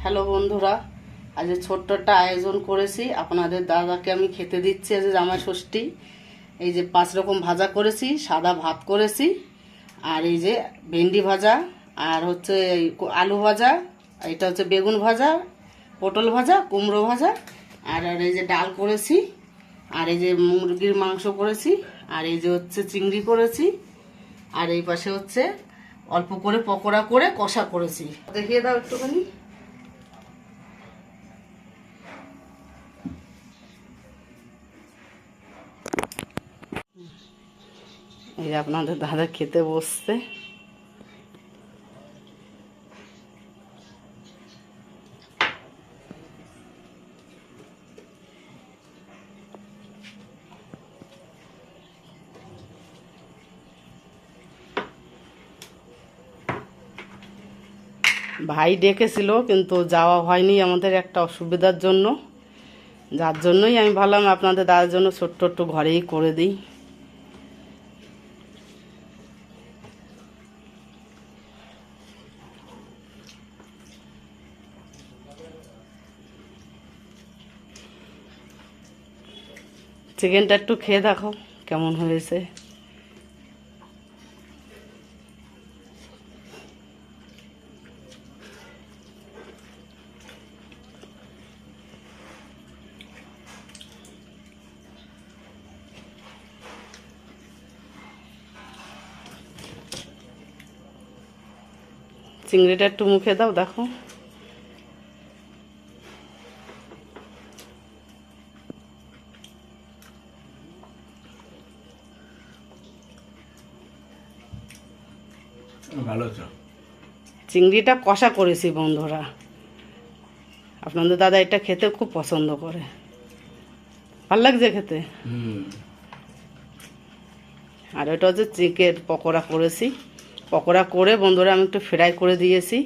Hello বন্ধুরা, আজ ছোট্ট একটা আয়োজন করেছি। আপনাদের দাদাকে আমি খেতে দিচ্ছি আজ জামাই ষষ্ঠী। এই যে 5 রকম ভাজা করেছি, সাদা ভাত করেছি, আর এই যে ভেন্ডি ভাজা, আর হচ্ছে এই আলু ভাজা, এটা হচ্ছে বেগুন ভাজা, পটল ভাজা, কুমড়ো ভাজা, আর আর এই যে ডাল করেছি, আর এই যে মুরগির মাংস করেছি, আর এই যে হচ্ছে চিংড়ি করেছি, আর এই পাশে হচ্ছে অল্প করে পকোড়া করে কষা করেছি। দেখিয়ে দাও একটুখানি। এই যে আপনাদের দাদা খেতে বসছে। ভাই ডেকেছিল কিন্তু যাওয়া হয়নি আমাদের একটা অসুবিধার জন্য, যার জন্যই আমি ভাবলাম আপনাদের দাদার জন্য ছোট্ট একটু ঘরেই করে দিই। চিকেনটা একটু খেয়ে দেখো কেমন হয়েছে। চিংড়িটা একটু মুখে দাও, দেখো। ভালো তো। চিংড়িটা কষা করেছি বন্ধুরা, আপনাদের দাদা এটা খেতে খুব পছন্দ করে। ভাল লাগছে খেতে। আর এটা হচ্ছে চিকেন পকোড়া করেছি। পকোড়া করে বন্ধুরা আমি একটু ফ্রাই করে দিয়েছি।